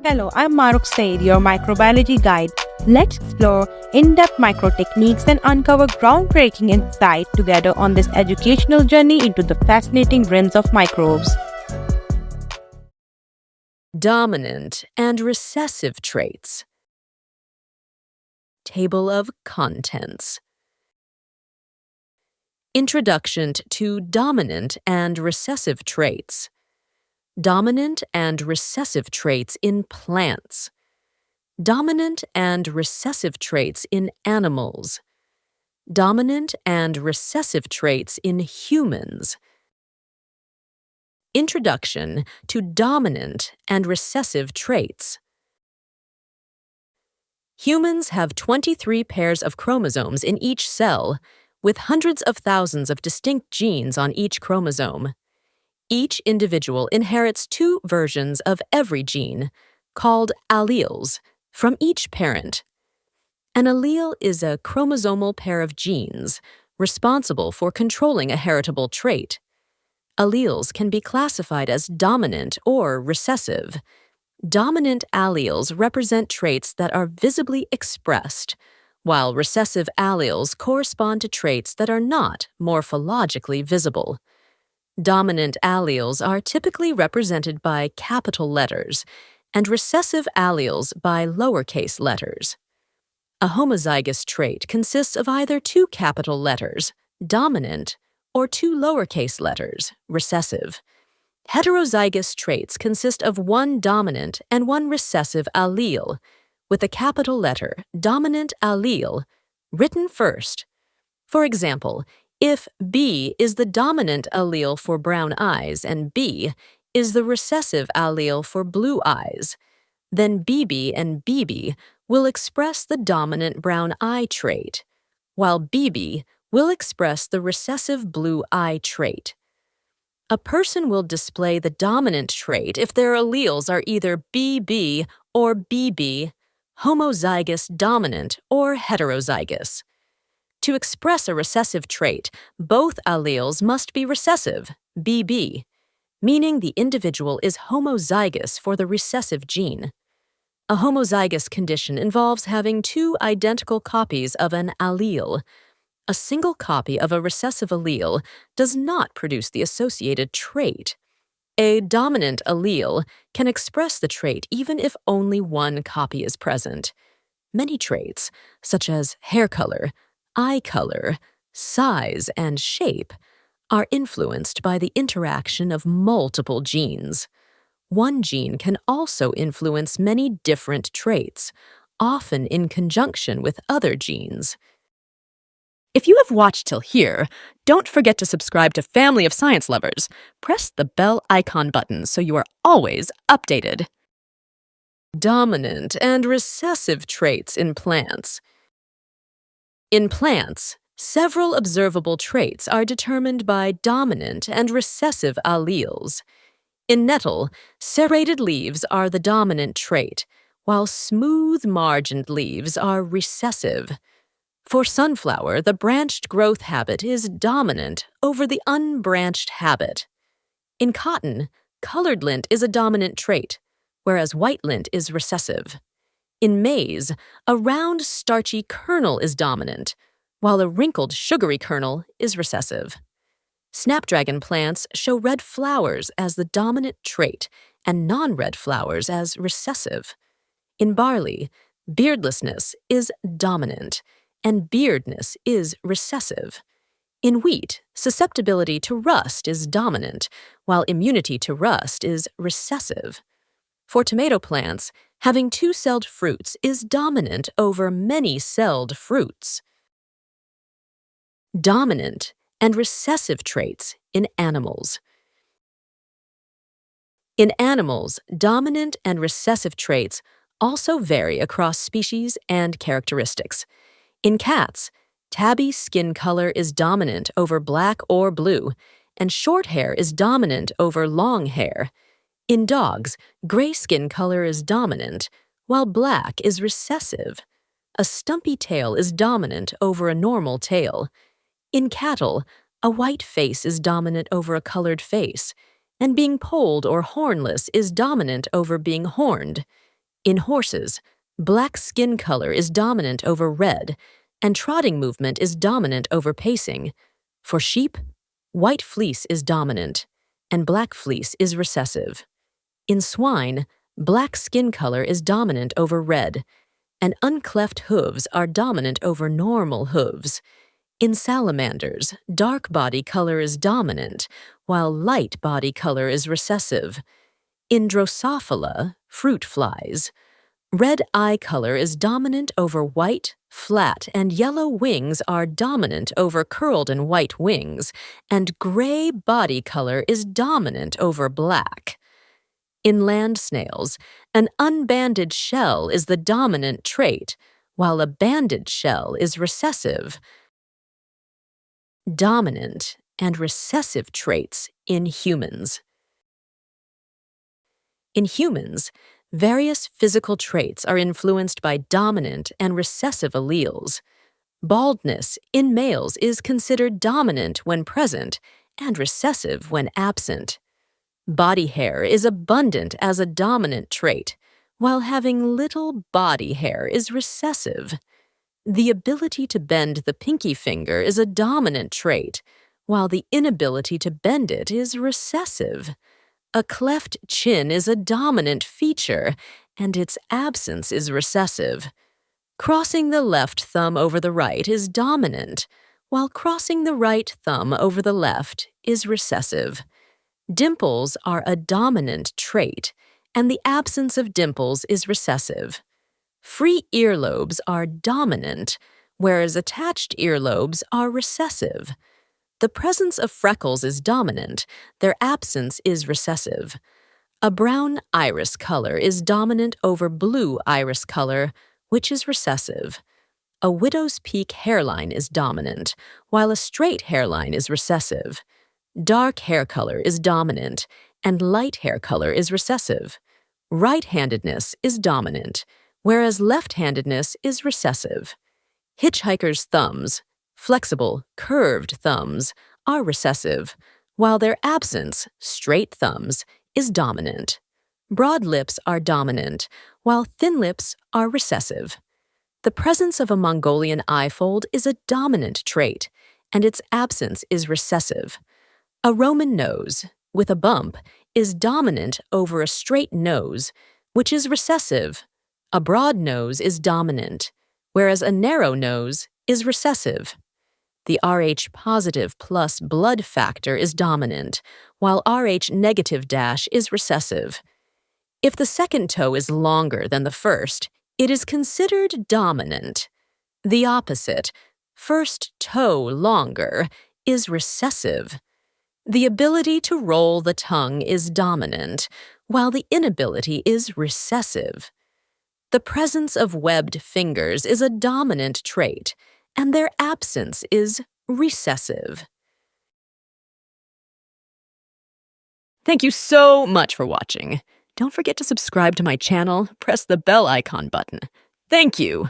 Hello, I'm Maruk Said, your microbiology guide. Let's explore in-depth micro techniques and uncover groundbreaking insight together on this educational journey into the fascinating realms of microbes. Dominant and recessive traits. Table of Contents. Introduction to dominant and recessive traits. Dominant and recessive traits in plants. Dominant and recessive traits in animals. Dominant and recessive traits in humans. Introduction to dominant and recessive traits. Humans have 23 pairs of chromosomes in each cell, with hundreds of thousands of distinct genes on each chromosome. Each individual inherits two versions of every gene, called alleles, from each parent. An allele is a chromosomal pair of genes responsible for controlling a heritable trait. Alleles can be classified as dominant or recessive. Dominant alleles represent traits that are visibly expressed, while recessive alleles correspond to traits that are not morphologically visible. Dominant alleles are typically represented by capital letters, and recessive alleles by lowercase letters. A homozygous trait consists of either two capital letters, dominant, or two lowercase letters, recessive. Heterozygous traits consist of one dominant and one recessive allele, with a capital letter, dominant allele, written first. For example, if B is the dominant allele for brown eyes and B is the recessive allele for blue eyes, then BB and BB will express the dominant brown eye trait, while BB will express the recessive blue eye trait. A person will display the dominant trait if their alleles are either BB or BB, homozygous dominant or heterozygous. To express a recessive trait, both alleles must be recessive, BB, meaning the individual is homozygous for the recessive gene. A homozygous condition involves having two identical copies of an allele. A single copy of a recessive allele does not produce the associated trait. A dominant allele can express the trait even if only one copy is present. Many traits, such as hair color, eye color, size, and shape, are influenced by the interaction of multiple genes. One gene can also influence many different traits, often in conjunction with other genes. If you have watched till here, don't forget to subscribe to Family of Science Lovers. Press the bell icon button so you are always updated. Dominant and recessive traits in plants. In plants, several observable traits are determined by dominant and recessive alleles. In nettle, serrated leaves are the dominant trait, while smooth-margined leaves are recessive. For sunflower, the branched growth habit is dominant over the unbranched habit. In cotton, colored lint is a dominant trait, whereas white lint is recessive. In maize, a round, starchy kernel is dominant, while a wrinkled, sugary kernel is recessive. Snapdragon plants show red flowers as the dominant trait and non-red flowers as recessive. In barley, beardlessness is dominant, and beardness is recessive. In wheat, susceptibility to rust is dominant, while immunity to rust is recessive. For tomato plants, having two-celled fruits is dominant over many-celled fruits. Dominant and recessive traits in animals. In animals, dominant and recessive traits also vary across species and characteristics. In cats, tabby skin color is dominant over black or blue, and short hair is dominant over long hair. In dogs, gray skin color is dominant, while black is recessive. A stumpy tail is dominant over a normal tail. In cattle, a white face is dominant over a colored face, and being polled or hornless is dominant over being horned. In horses, black skin color is dominant over red, and trotting movement is dominant over pacing. For sheep, white fleece is dominant, and black fleece is recessive. In swine, black skin color is dominant over red, and uncleft hooves are dominant over normal hooves. In salamanders, dark body color is dominant, while light body color is recessive. In Drosophila, fruit flies, red eye color is dominant over white, flat, and yellow wings are dominant over curled and white wings, and gray body color is dominant over black. In land snails, an unbanded shell is the dominant trait, while a banded shell is recessive. Dominant and recessive traits in humans. In humans, various physical traits are influenced by dominant and recessive alleles. Baldness in males is considered dominant when present and recessive when absent. Body hair is abundant as a dominant trait, while having little body hair is recessive. The ability to bend the pinky finger is a dominant trait, while the inability to bend it is recessive. A cleft chin is a dominant feature, and its absence is recessive. Crossing the left thumb over the right is dominant, while crossing the right thumb over the left is recessive. Dimples are a dominant trait, and the absence of dimples is recessive. Free earlobes are dominant, whereas attached earlobes are recessive. The presence of freckles is dominant, their absence is recessive. A brown iris color is dominant over blue iris color, which is recessive. A widow's peak hairline is dominant, while a straight hairline is recessive. Dark hair color is dominant, and light hair color is recessive. Right-handedness is dominant, whereas left-handedness is recessive. Hitchhikers' thumbs, flexible, curved thumbs, are recessive, while their absence, straight thumbs, is dominant. Broad lips are dominant, while thin lips are recessive. The presence of a Mongolian eye fold is a dominant trait, and its absence is recessive. A Roman nose, with a bump, is dominant over a straight nose, which is recessive. A broad nose is dominant, whereas a narrow nose is recessive. The Rh positive plus blood factor is dominant, while Rh negative dash is recessive. If the second toe is longer than the first, it is considered dominant. The opposite, first toe longer, is recessive. The ability to roll the tongue is dominant, while the inability is recessive. The presence of webbed fingers is a dominant trait, and their absence is recessive. Thank you so much for watching. Don't forget to subscribe to my channel, press the bell icon button. Thank you!